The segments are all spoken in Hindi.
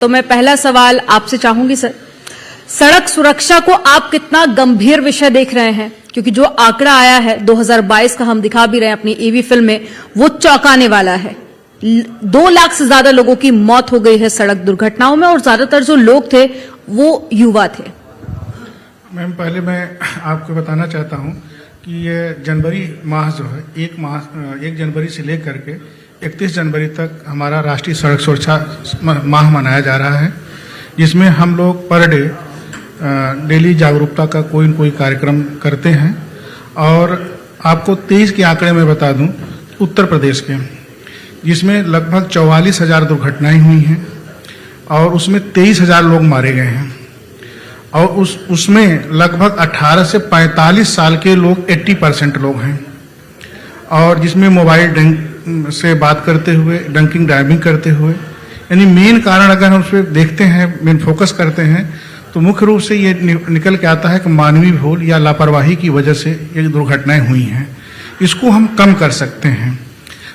तो मैं पहला सवाल आपसे चाहूंगी सर, सड़क सुरक्षा को आप कितना गंभीर विषय देख रहे हैं? क्योंकि जो आंकड़ा आया है 2022 का, हम दिखा भी रहे हैं अपनी ईवी फिल्म में, वो चौंकाने वाला है। 2 लाख से ज्यादा लोगों की मौत हो गई है सड़क दुर्घटनाओं में, और ज्यादातर जो लोग थे वो युवा थे। मैम, पहले मैं आपको बताना चाहता हूं कि ये जनवरी माह जो है, 1 जनवरी से लेकर के 31 जनवरी तक हमारा राष्ट्रीय सड़क सुरक्षा माह मनाया जा रहा है, जिसमें हम लोग पर डे डेली जागरूकता का कोई न कोई कार्यक्रम करते हैं। और आपको 23 के आंकड़े में बता दूं, उत्तर प्रदेश के, जिसमें लगभग 44,000 दुर्घटनाएं हुई हैं और उसमें 23,000 लोग मारे गए हैं, और उसमें लगभग 18 से 45 साल के लोग 80% लोग हैं, और जिसमें मोबाइल ड्रिंक से बात करते हुए, ड्रिंकिंग ड्राइविंग करते हुए, यानी मेन कारण अगर हम उस पर देखते हैं, मेन फोकस करते हैं, तो मुख्य रूप से ये निकल के आता है कि मानवीय भूल या लापरवाही की वजह से ये दुर्घटनाएं हुई हैं। इसको हम कम कर सकते हैं।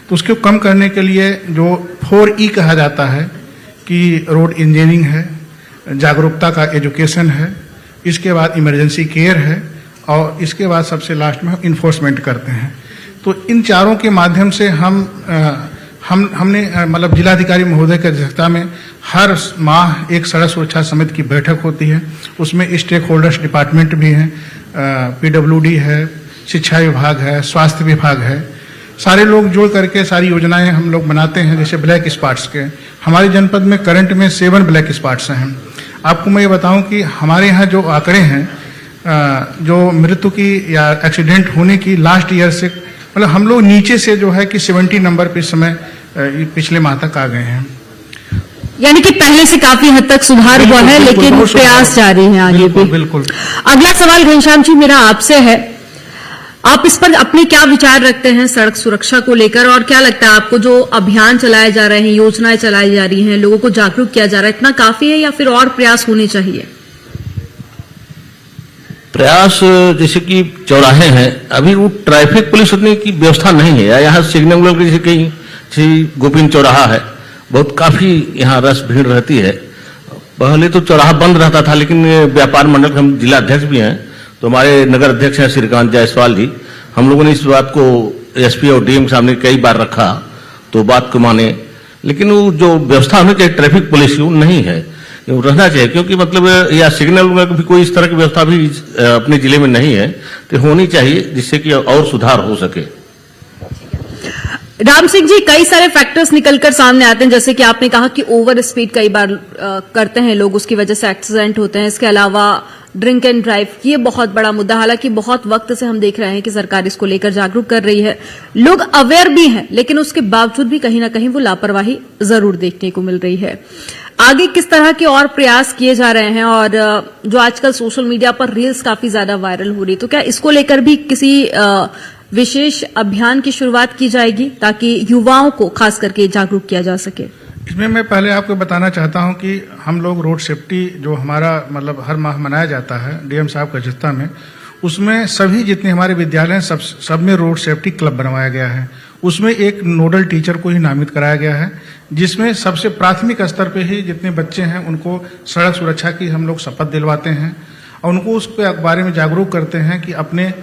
तो उसको कम करने के लिए जो 4E कहा जाता है कि रोड इंजीनियरिंग है, जागरूकता का एजुकेशन है, इसके बाद इमरजेंसी केयर है, और इसके बाद सबसे लास्ट में इन्फोर्समेंट करते हैं। तो इन चारों के माध्यम से हमने मतलब जिलाधिकारी महोदय की अध्यक्षता में हर माह एक सड़क सुरक्षा समिति की बैठक होती है। उसमें स्टेक होल्डर्स डिपार्टमेंट भी हैं, PWD है, शिक्षा विभाग है, स्वास्थ्य विभाग है, सारे लोग जुड़ करके सारी योजनाएं हम लोग बनाते हैं। जैसे ब्लैक स्पॉट्स के, हमारे जनपद में करंट में 7 ब्लैक स्पॉट्स हैं। आपको मैं ये बताऊं कि हमारे यहाँ जो आंकड़े हैं, जो मृत्यु की या एक्सीडेंट होने की लास्ट ईयर से, मतलब हम लोग नीचे से जो है कि 70 नंबर पे इस समय पिछले माह तक आ गए हैं। यानी कि पहले से काफी हद तक सुधार हुआ है, लेकिन प्रयास जारी है आगे भी। बिल्कुल। अगला सवाल घनश्याम जी मेरा आपसे है, आप इस पर अपने क्या विचार रखते हैं सड़क सुरक्षा को लेकर, और क्या लगता है आपको जो अभियान चलाए जा रहे हैं, योजनाएं चलाई जा रही हैं, लोगों को जागरूक किया जा रहा है, इतना काफी है या फिर और प्रयास होने चाहिए? प्रयास जैसे कि चौराहे हैं, अभी वो ट्रैफिक पुलिस उतनी की व्यवस्था नहीं है। यहाँ सिग्नल की जैसे कहीं गोविंद चौराहा है, बहुत काफी यहाँ रस भीड़ रहती है। पहले तो चौराहा बंद रहता था, लेकिन व्यापार मंडल के हम जिला अध्यक्ष भी हैं, तो हमारे नगर अध्यक्ष हैं श्रीकांत जायसवाल जी, हम लोगों ने इस बात को SP और DM के सामने कई बार रखा, तो बात को माने। लेकिन वो जो व्यवस्था होनी चाहिए ट्रैफिक पुलिस की, वो नहीं है, वो रहना चाहिए। क्योंकि मतलब या सिग्नल में भी कोई इस तरह की व्यवस्था भी अपने जिले में नहीं है, तो होनी चाहिए, जिससे कि और सुधार हो सके। राम सिंह जी, कई सारे फैक्टर्स निकलकर सामने आते हैं, जैसे कि आपने कहा कि ओवर स्पीड कई बार करते हैं लोग, उसकी वजह से एक्सीडेंट होते हैं। इसके अलावा ड्रिंक एंड ड्राइव, ये बहुत बड़ा मुद्दा, हालांकि बहुत वक्त से हम देख रहे हैं कि सरकार इसको लेकर जागरूक कर रही है, लोग अवेयर भी हैं, लेकिन उसके बावजूद भी कहीं ना कहीं वो लापरवाही जरूर देखने को मिल रही है। आगे किस तरह के और प्रयास किए जा रहे हैं? और जो आजकल सोशल मीडिया पर रील्स काफी ज्यादा वायरल हो रही, तो क्या इसको लेकर भी किसी विशेष अभियान की शुरुआत की जाएगी ताकि युवाओं को खास करके जागरूक किया जा सके? इसमें मैं पहले आपको बताना चाहता हूं कि हम लोग रोड सेफ्टी जो हमारा मतलब हर माह मनाया जाता है DM साहब की अध्यक्षता में, उसमें सभी जितने हमारे विद्यालय हैं सब में रोड सेफ्टी क्लब बनवाया गया है। उसमें एक नोडल टीचर को ही नामित कराया गया है, जिसमें सबसे प्राथमिक स्तर पे ही जितने बच्चे हैं उनको सड़क सुरक्षा की हम लोग शपथ दिलवाते हैं, और उनको उसके बारे में जागरूक करते हैं कि अपने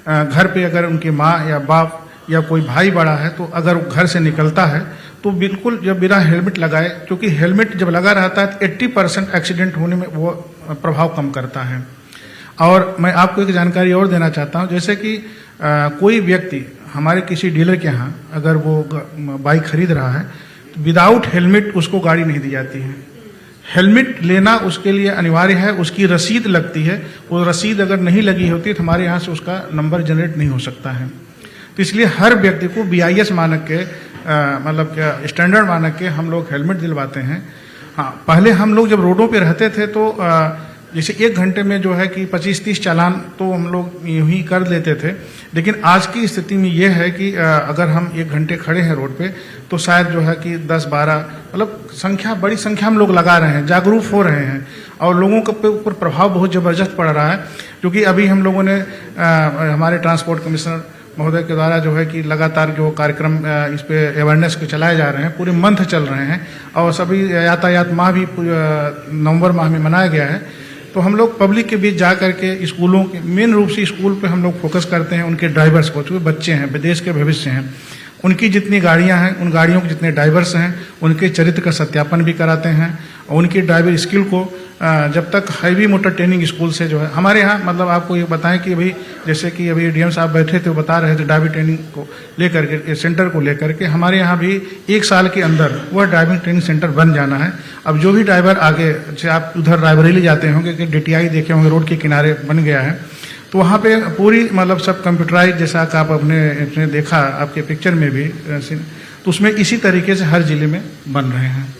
घर पे अगर उनकी माँ या बाप या कोई भाई बड़ा है, तो अगर वो घर से निकलता है तो बिल्कुल जब बिना हेलमेट लगाए, क्योंकि हेलमेट जब लगा रहता है तो 80% एक्सीडेंट होने में वो प्रभाव कम करता है। और मैं आपको एक जानकारी और देना चाहता हूं, जैसे कि कोई व्यक्ति हमारे किसी डीलर के यहाँ अगर वो बाइक खरीद रहा है, तो विदाउट हेलमेट उसको गाड़ी नहीं दी जाती है। हेलमेट लेना उसके लिए अनिवार्य है, उसकी रसीद लगती है, वो रसीद अगर नहीं लगी होती तो हमारे यहाँ से उसका नंबर जनरेट नहीं हो सकता है। तो इसलिए हर व्यक्ति को BIS मानक के मतलब क्या स्टैंडर्ड मानक के हम लोग हेलमेट दिलवाते हैं। हाँ, पहले हम लोग जब रोडों पे रहते थे तो जैसे 1 घंटे में जो है कि 25-30 चालान तो हम लोग यूं ही कर लेते थे, लेकिन आज की स्थिति में ये है कि अगर हम 1 घंटे खड़े हैं रोड पे तो शायद जो है कि 10-12 मतलब बड़ी संख्या में लोग लगा रहे हैं, जागरूक हो रहे हैं, और लोगों के ऊपर प्रभाव बहुत जबरदस्त पड़ रहा है। क्योंकि अभी हम लोगों ने हमारे ट्रांसपोर्ट कमिश्नर महोदय के द्वारा जो है कि लगातार जो कार्यक्रम इस पे अवेयरनेस के चलाए जा रहे हैं, पूरे मंथ चल रहे हैं और सभी यातायात माह भी नवंबर माह में मनाया गया है। तो हम लोग पब्लिक के बीच जा करके स्कूलों के मेन रूप से स्कूल पे हम लोग फोकस करते हैं, उनके ड्राइवर्स को, जो बच्चे हैं, देश के भविष्य हैं, उनकी जितनी गाड़ियां हैं, उन गाड़ियों के जितने ड्राइवर्स हैं, उनके चरित्र का सत्यापन भी कराते हैं और उनकी ड्राइवर स्किल को जब तक हैवी मोटर ट्रेनिंग स्कूल से जो है हमारे यहाँ, मतलब आपको ये बताएं कि भाई जैसे कि अभी डीएम साहब बैठे थे, बता रहे थे ड्राइविंग ट्रेनिंग को लेकर के, सेंटर को लेकर के हमारे यहाँ भी 1 साल के अंदर वह ड्राइविंग ट्रेनिंग सेंटर बन जाना है। अब जो भी ड्राइवर आगे, जैसे आप उधर रायबरेली जाते होंगे कि DTI देखे होंगे, रोड के किनारे बन गया है, तो वहाँ पे पूरी मतलब सब कंप्यूटराइज, जैसा कि आप अपने देखा आपके पिक्चर में भी, तो उसमें इसी तरीके से हर जिले में बन रहे हैं।